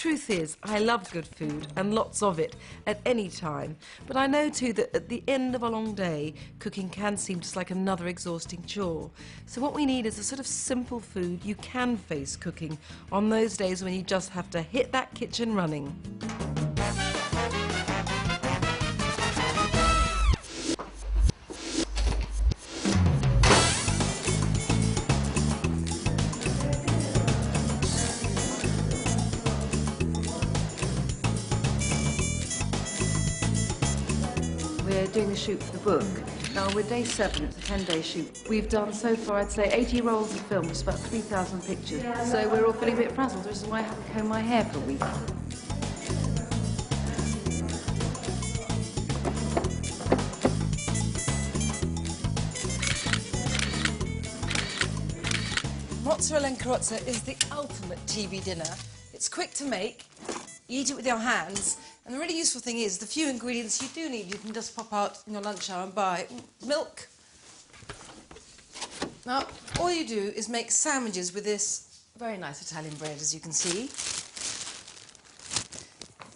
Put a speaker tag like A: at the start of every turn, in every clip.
A: truth is, I love good food and lots of it at any time, but I know too that at the end of a long day, cooking can seem just like another exhausting chore. So what we need is a sort of simple food you can face cooking on those days when you just have to hit that kitchen running. We're doing the shoot for the book. Now we're day 7, it's a 10-day shoot. We've done so far, I'd say, 80 rolls of film, just about 3,000 pictures. So we're all feeling a bit frazzled, which is why I haven't combed my hair for a week. Mozzarella and carrozza is the ultimate TV dinner. It's quick to make, you eat it with your hands, and the really useful thing is the few ingredients you do need, you can just pop out in your lunch hour and buy. Milk. Now, all you do is make sandwiches with this very nice Italian bread, as you can see.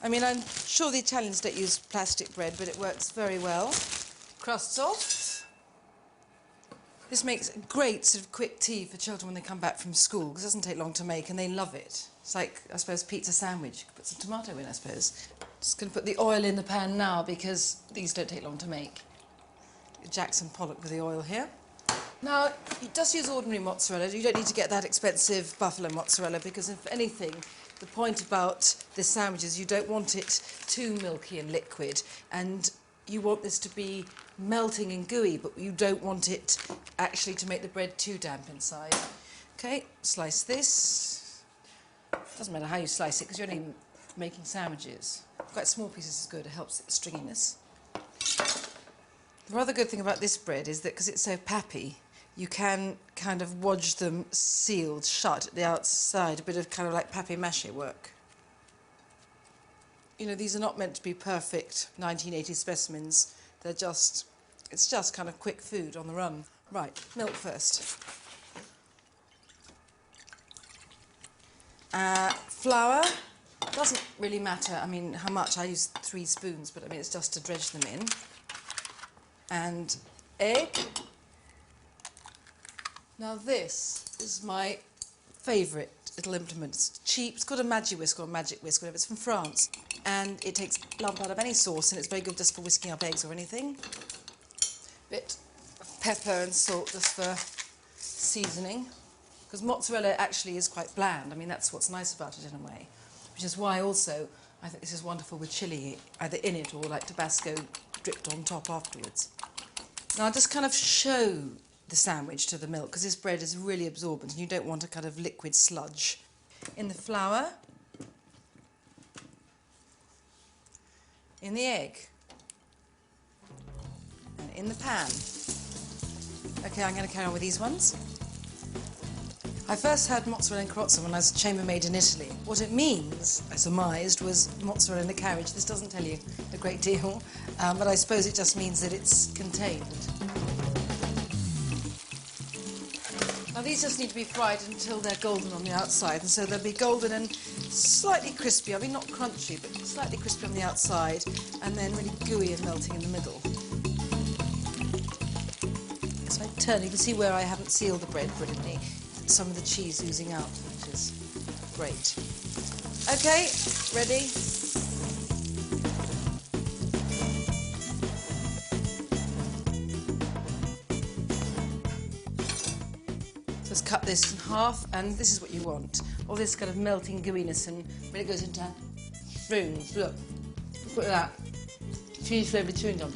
A: I mean, I'm sure the Italians don't use plastic bread, but it works very well. Crust's off. This makes a great sort of quick tea for children when they come back from school, because it doesn't take long to make and they love it. It's like, I suppose, pizza sandwich. You could put some tomato in, I suppose. Just going to put the oil in the pan now because these don't take long to make. Jackson Pollock with the oil here. Now, you just use ordinary mozzarella. You don't need to get that expensive buffalo mozzarella because, if anything, the point about this sandwich is you don't want it too milky and liquid, and you want this to be melting and gooey, but you don't want it actually to make the bread too damp inside. Okay, slice this. Doesn't matter how you slice it because you're only making sandwiches. Quite small pieces is good, it helps the stringiness. The rather good thing about this bread is that because it's so pappy, you can kind of wodge them sealed shut at the outside, a bit of kind of like papier-mâché work. You know, these are not meant to be perfect 1980s specimens. They're just, it's just kind of quick food on the run. Right, milk first. Flour, doesn't really matter, I mean, how much. I use 3 spoons, but I mean, it's just to dredge them in. And egg. Now this is my favourite little implement. It's cheap, it's called a magic whisk or magic whisk, whatever, it's from France. And it takes lump out of any sauce, and it's very good just for whisking up eggs or anything. Bit of pepper and salt just for seasoning. Because mozzarella actually is quite bland. I mean, that's what's nice about it in a way. Which is why also I think this is wonderful with chilli, either in it or like Tabasco dripped on top afterwards. Now I'll just kind of show the sandwich to the milk because this bread is really absorbent and you don't want a kind of liquid sludge. In the flour, in the egg, and in the pan. Okay, I'm going to carry on with these ones. I first had mozzarella and carrozza when I was chambermaid in Italy. What it means, I surmised, was mozzarella in a carriage. This doesn't tell you a great deal, but I suppose it just means that it's contained. Now these just need to be fried until they're golden on the outside, and so they'll be golden and slightly crispy. I mean, not crunchy, but slightly crispy on the outside, and then really gooey and melting in the middle. So I turn, you can see where I haven't sealed the bread brilliantly. Some of the cheese oozing out, which is great. Okay, ready? Just cut this in half, and this is what you want. All this kind of melting gooiness, and when it goes into spoons, look at that. Cheese flavoured chewing gum.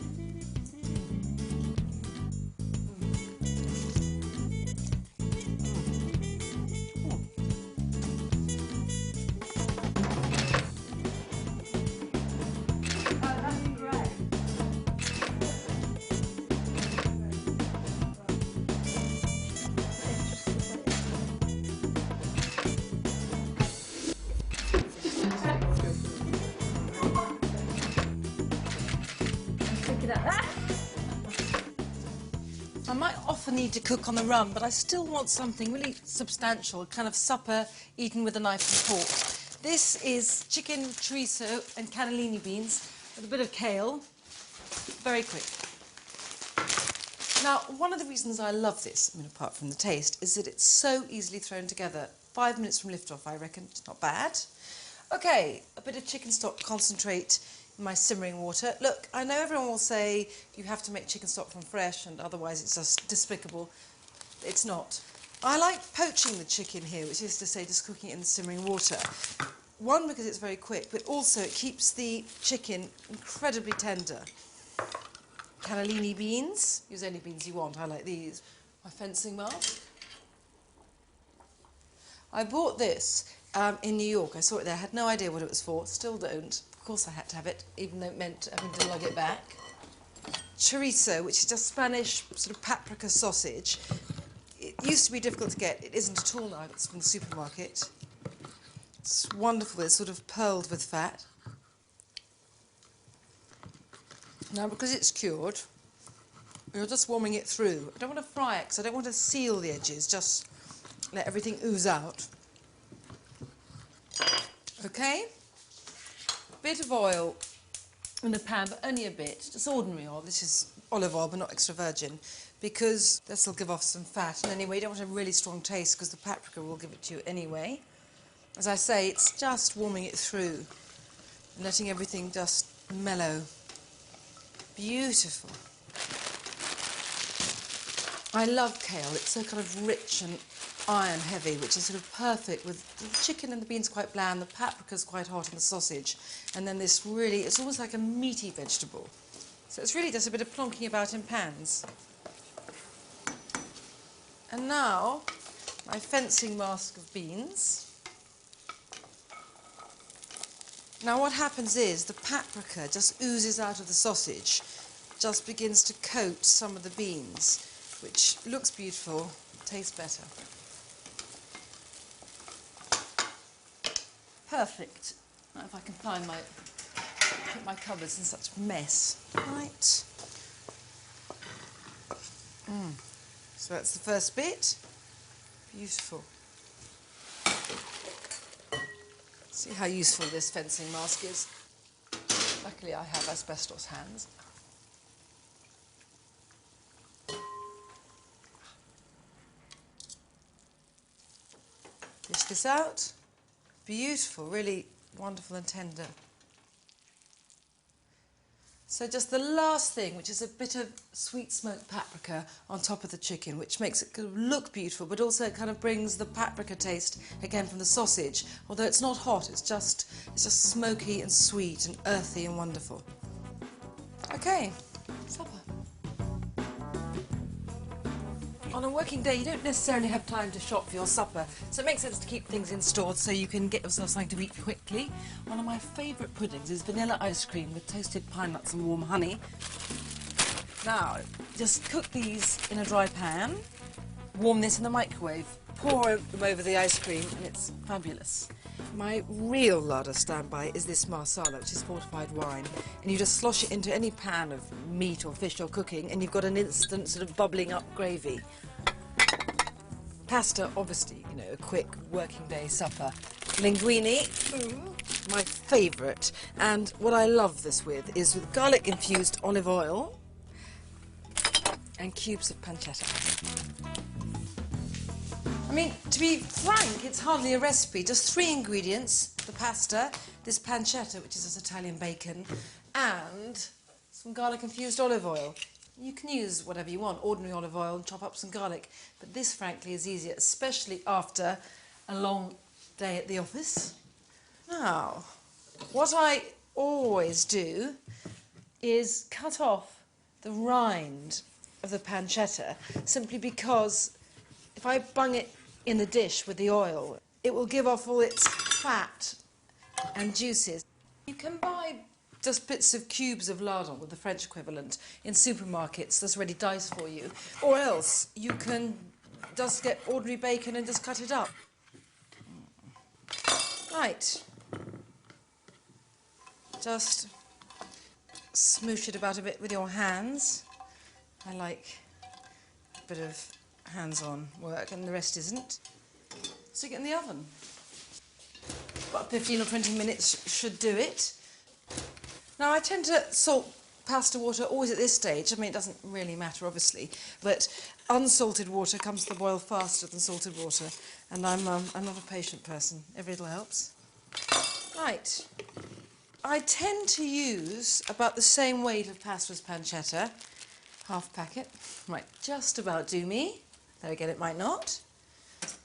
A: I might often need to cook on the run, but I still want something really substantial, kind of supper eaten with a knife and fork. This is chicken chorizo and cannellini beans with a bit of kale. Very quick. Now, one of the reasons I love this, I mean, apart from the taste, is that it's so easily thrown together. 5 minutes from liftoff, I reckon. It's not bad. Okay, a bit of chicken stock concentrate in my simmering water. Look, I know everyone will say you have to make chicken stock from fresh and otherwise it's just despicable. It's not. I like poaching the chicken here, which is to say just cooking it in the simmering water. One, because it's very quick, but also it keeps the chicken incredibly tender. Cannellini beans. Use any beans you want, I like these. My fencing mask. I bought this in New York. I saw it there, I had no idea what it was for, still don't. Of course I had to have it, even though it meant having to lug it back. Chorizo, which is just Spanish sort of paprika sausage. It used to be difficult to get, it isn't at all now, it's from the supermarket. It's wonderful, it's sort of pearled with fat. Now, because it's cured, you're just warming it through. I don't want to fry it because I don't want to seal the edges, just let everything ooze out. Okay? Bit of oil in the pan, but only a bit, just ordinary oil. This is olive oil, but not extra virgin, because this will give off some fat. And anyway, you don't want a really strong taste because the paprika will give it to you anyway. As I say, it's just warming it through and letting everything just mellow. Beautiful. I love kale. It's so kind of rich and iron heavy, which is sort of perfect with the chicken and the beans quite bland, the paprika's quite hot and the sausage, and then this really, it's almost like a meaty vegetable. So it's really just a bit of plonking about in pans. And now, my fencing mask of beans. Now what happens is the paprika just oozes out of the sausage, just begins to coat some of the beans, which looks beautiful, tastes better. Perfect. Now if I can find put my cupboards in such a mess. Right. So that's the first bit. Beautiful. See how useful this fencing mask is. Luckily I have asbestos hands. Dish this out. Beautiful, really wonderful and tender. So just the last thing, which is a bit of sweet smoked paprika on top of the chicken, which makes it kind of look beautiful, but also it kind of brings the paprika taste again from the sausage. Although it's not hot, it's just smoky and sweet and earthy and wonderful. Okay, supper. On a working day, you don't necessarily have time to shop for your supper, so it makes sense to keep things in store so you can get yourself something to eat quickly. One of my favourite puddings is vanilla ice cream with toasted pine nuts and warm honey. Now, just cook these in a dry pan, warm this in the microwave, pour them over the ice cream, and it's fabulous. My real larder standby is this marsala, which is fortified wine, and you just slosh it into any pan of meat or fish you're cooking, and you've got an instant sort of bubbling up gravy. Pasta, obviously, you know, a quick working day supper. Linguine, my favourite, and what I love this with is with garlic infused olive oil and cubes of pancetta. I mean, to be frank, it's hardly a recipe, just 3 ingredients: the pasta, this pancetta, which is this Italian bacon, and some garlic-infused olive oil. You can use whatever you want, ordinary olive oil, and chop up some garlic, but this, frankly, is easier, especially after a long day at the office. Now, what I always do is cut off the rind of the pancetta, simply because if I bung it in the dish with the oil, it will give off all its fat and juices. You can buy just bits of cubes of lardon, with the French equivalent, in supermarkets that's already diced for you, or else you can just get ordinary bacon and just cut it up. Right. Just smoosh it about a bit with your hands. I like a bit of hands-on work, and the rest isn't. Stick it in the oven. About 15 or 20 minutes should do it. Now, I tend to salt pasta water always at this stage. I mean, it doesn't really matter, obviously, but unsalted water comes to the boil faster than salted water, and I'm not a patient person. Every little helps. Right. I tend to use about the same weight of pasta as pancetta, half packet. Might just about do me. There again, it might not.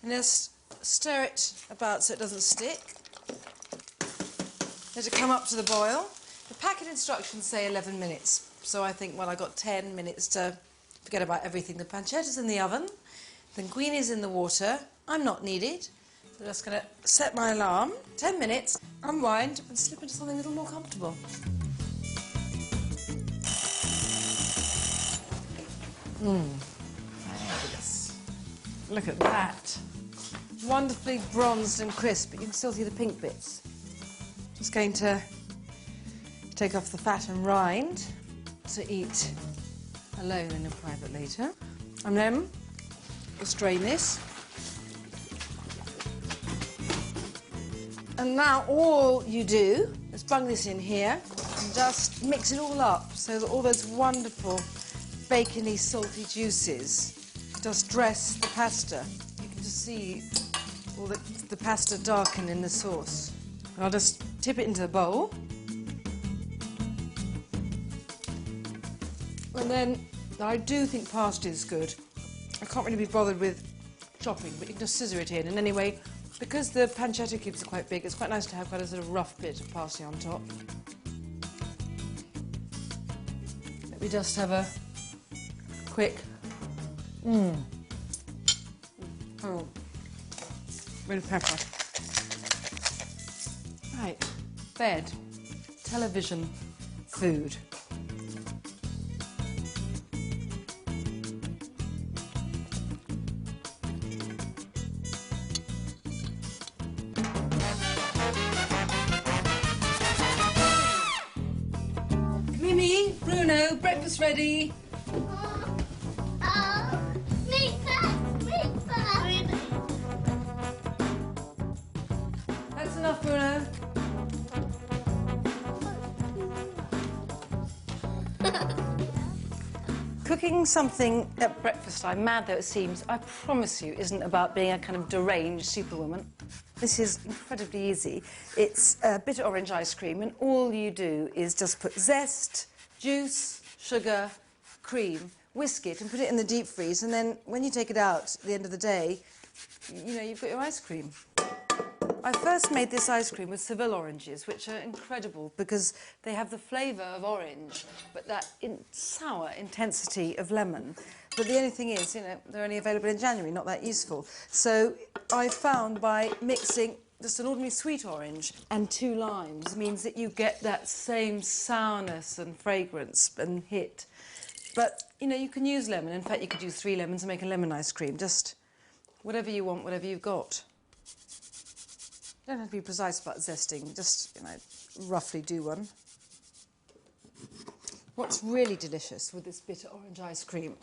A: And just stir it about so it doesn't stick. Let it come up to the boil. The packet instructions say 11 minutes, so I think, well, I got 10 minutes to forget about everything. The pancetta's in the oven, the linguine's in the water. I'm not needed, so I'm just going to set my alarm. 10 minutes, unwind, and slip into something a little more comfortable. Fabulous. Look at that. Wonderfully bronzed and crisp, but you can still see the pink bits. Just going to take off the fat and rind to eat alone and in private later. And then we'll strain this. And now all you do is bung this in here and just mix it all up so that all those wonderful bacony, salty juices just dress the pasta. You can just see all the pasta darken in the sauce. And I'll just tip it into the bowl. And then, I do think parsley is good. I can't really be bothered with chopping, but you can just scissor it in. And anyway, because the pancetta cubes are quite big, it's quite nice to have quite a sort of rough bit of parsley on top. Let me just have a quick... Oh, bit of pepper. Right, bed, television, food. Mimi, Bruno, breakfast ready. That's enough, Bruno. Cooking something at breakfast time, mad though it seems, I promise you, isn't about being a kind of deranged superwoman. This is incredibly easy. It's bitter orange ice cream, and all you do is just put zest, juice, sugar, cream, whisk it and put it in the deep freeze, and then when you take it out at the end of the day, you know, you've got your ice cream. I first made this ice cream with Seville oranges, which are incredible because they have the flavour of orange, but that sour intensity of lemon. But the only thing is, you know, they're only available in January, not that useful. So I found by mixing just an ordinary sweet orange and 2 limes means that you get that same sourness and fragrance and hit. But, you know, you can use lemon. In fact, you could use 3 lemons and make a lemon ice cream. Just whatever you want, whatever you've got. You don't have to be precise about zesting, just, you know, roughly do one. What's really delicious with this bitter orange ice cream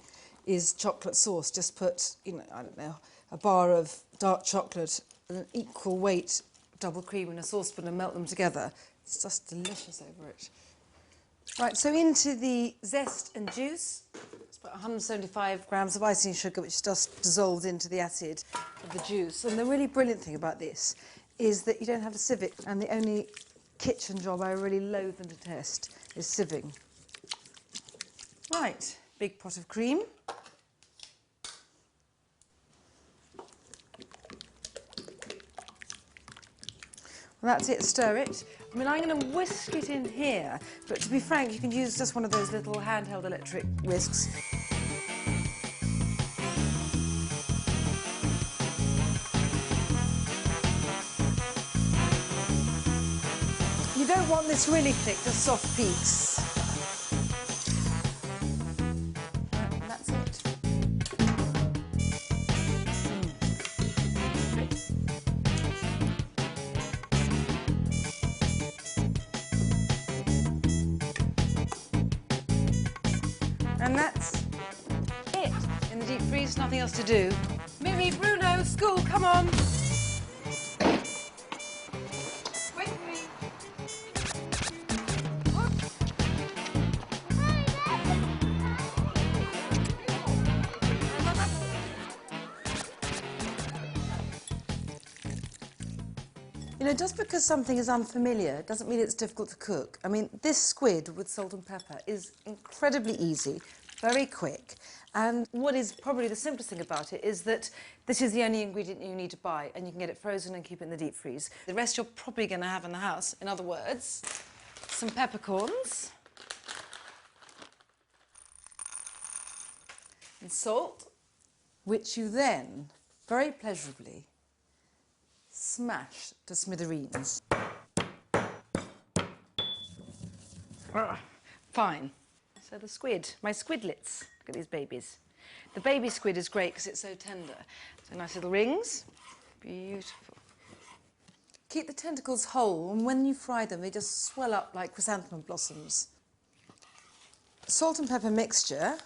A: is chocolate sauce. Just put, you know, I don't know, a bar of dark chocolate and an equal weight double cream in a saucepan and melt them together. It's just delicious over it. Right, so into the zest and juice, let's put 175 grams of icing sugar, which just dissolves into the acid of the juice. And the really brilliant thing about this is that you don't have to sieve it, and the only kitchen job I really loathe and detest is sieving. Right, big pot of cream. Well, that's it, stir it. I mean, I'm going to whisk it in here, but to be frank, you can use just one of those little handheld electric whisks. You don't want this really thick, just soft peaks. And that's it. And that's it. In the deep freeze, nothing else to do. Mimi, Bruno, school, come on. You know, just because something is unfamiliar doesn't mean it's difficult to cook. I mean, this squid with salt and pepper is incredibly easy, very quick. And what is probably the simplest thing about it is that this is the only ingredient you need to buy, and you can get it frozen and keep it in the deep freeze. The rest you're probably going to have in the house. In other words, some peppercorns and salt, which you then very pleasurably smash to smithereens. Fine. So the squid, my squidlets. Look at these babies. The baby squid is great because it's so tender. So nice little rings. Beautiful. Keep the tentacles whole, and when you fry them, they just swell up like chrysanthemum blossoms. Salt and pepper mixture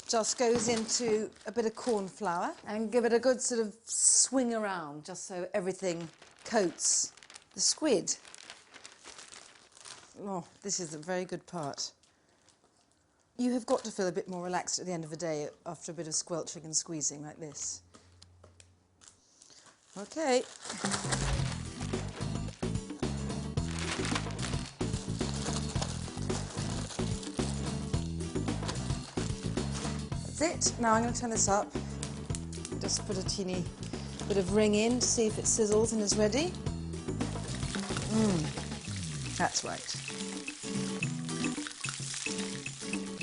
A: just goes into a bit of corn flour and give it a good sort of swing around just so everything coats the squid. Oh, this is a very good part. You have got to feel a bit more relaxed at the end of the day after a bit of squelching and squeezing like this. Okay. That's it. Now I'm going to turn this up. Just put a teeny bit of ring in to see if it sizzles and is ready. That's right.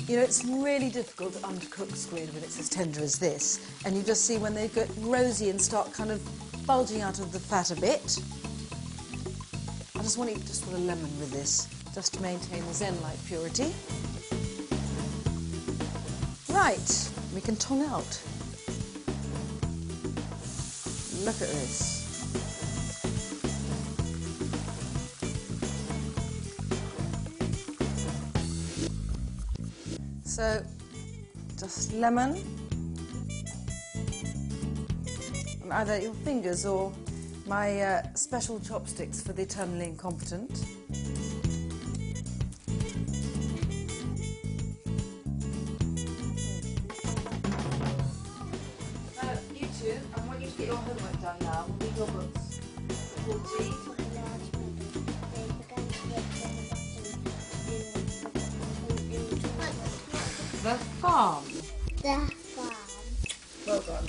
A: You know, it's really difficult to undercook squid when it's as tender as this. And you just see when they get rosy and start kind of bulging out of the fat a bit. I just want to eat just with a lemon with this, just to maintain the zen-like purity. Right, we can tong out. Look at this. So, just lemon, and either your fingers or my special chopsticks for the eternally incompetent. You two, I want you to get your homework done now. We'll read your books. The farm.
B: The farm.
A: Well done.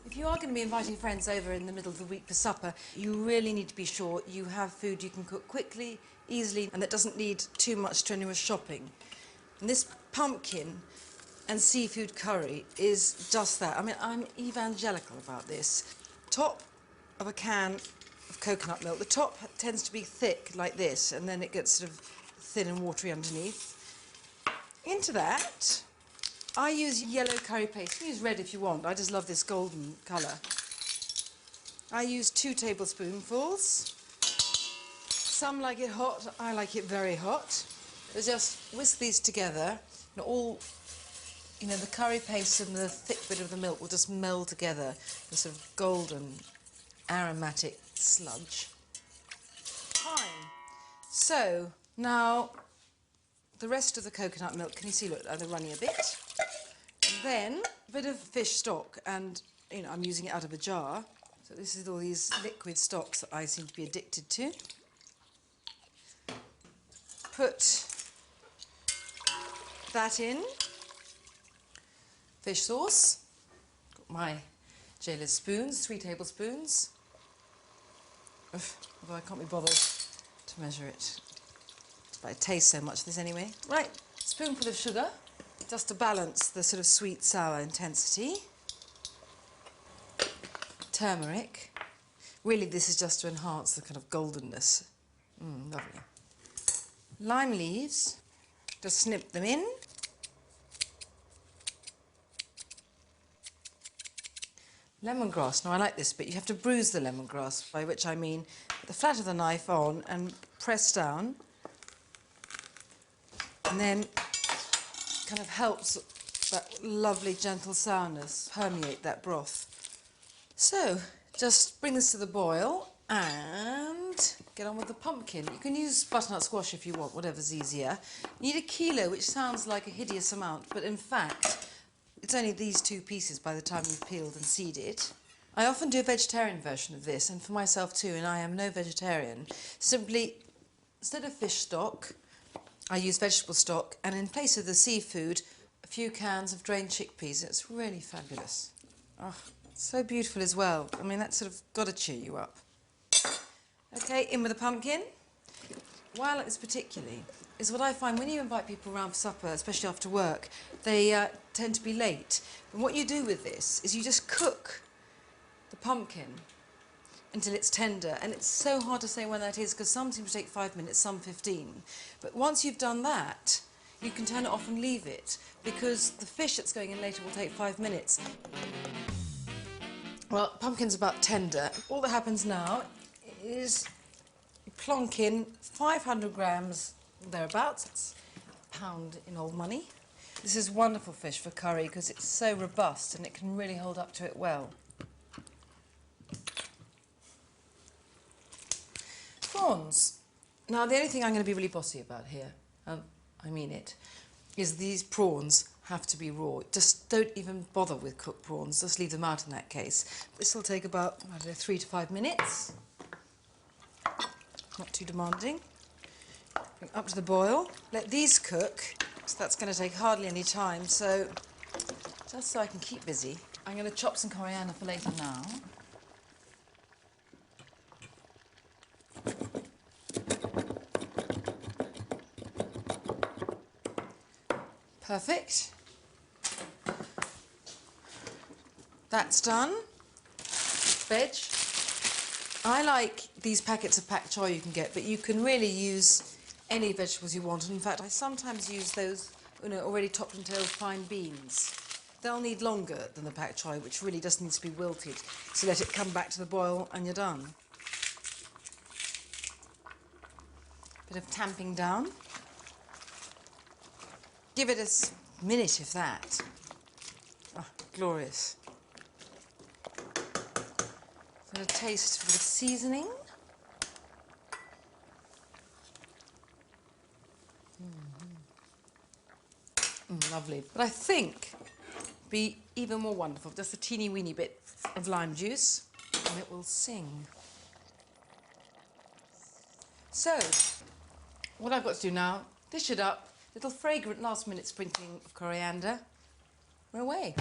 A: If you are going to be inviting friends over in the middle of the week for supper, you really need to be sure you have food you can cook quickly, easily, and that doesn't need too much strenuous shopping. And this pumpkin and seafood curry is just that. I mean, I'm evangelical about this. Top of a can of coconut milk. The top tends to be thick like this, and then it gets sort of thin and watery underneath. Into that, I use yellow curry paste. You can use red if you want. I just love this golden colour. I use 2 tablespoonfuls. Some like it hot. I like it very hot. So just whisk these together. The curry paste and the thick bit of the milk will just meld together in sort of golden, aromatic sludge. Fine. So now the rest of the coconut milk. Can you see? Look, they're running a bit. And then a bit of fish stock, and I'm using it out of a jar. So this is all these liquid stocks that I seem to be addicted to. Put that in. Fish sauce. Got my Nigella's spoons, 3 tablespoons. Although I can't be bothered to measure it. But I taste so much of this anyway. Right, spoonful of sugar, just to balance the sort of sweet-sour intensity. Turmeric. Really, this is just to enhance the kind of goldenness. Lovely. Lime leaves, just snip them in. Lemongrass. Now, I like this bit. You have to bruise the lemongrass, by which I mean put the flat of the knife on and press down. And then kind of helps that lovely gentle sourness permeate that broth. So, just bring this to the boil and get on with the pumpkin. You can use butternut squash if you want, whatever's easier. You need 1 kilo, which sounds like a hideous amount, but in fact, it's only these 2 pieces by the time you've peeled and seeded. I often do a vegetarian version of this, and for myself too, and I am no vegetarian. Simply, instead of fish stock, I use vegetable stock, and in place of the seafood, a few cans of drained chickpeas. It's really fabulous. Oh, so beautiful as well. I mean, that's sort of got to cheer you up. Okay, in with the pumpkin. Why I like this particularly is what I find when you invite people around for supper, especially after work, they tend to be late. And what you do with this is you just cook the pumpkin until it's tender, and it's so hard to say when that is because some seem to take 5 minutes, some 15. But once you've done that, you can turn it off and leave it because the fish that's going in later will take 5 minutes. Well, pumpkin's about tender. All that happens now is you plonk in 500 grams, thereabouts. It's a pound in old money. This is wonderful fish for curry because it's so robust and it can really hold up to it well. Prawns. Now, the only thing I'm going to be really bossy about here, I mean it, is these prawns have to be raw. Just don't even bother with cooked prawns. Just leave them out in that case. This will take about, I don't know, 3 to 5 minutes. Not too demanding. Bring up to the boil. Let these cook. So that's going to take hardly any time. So just so I can keep busy, I'm going to chop some coriander for later now. Perfect. That's done. Veg. I like these packets of pak choy you can get, but you can really use any vegetables you want. And in fact, I sometimes use those, already topped and tailed fine beans. They'll need longer than the pak choy, which really just needs to be wilted. So let it come back to the boil and you're done. Bit of tamping down. Give it a minute, if that. Oh, glorious. A taste of the seasoning. Lovely. But I think it'd be even more wonderful, just a teeny weeny bit of lime juice, and it will sing. So, what I've got to do now, dish it up, little fragrant last minute sprinkling of coriander. We're away.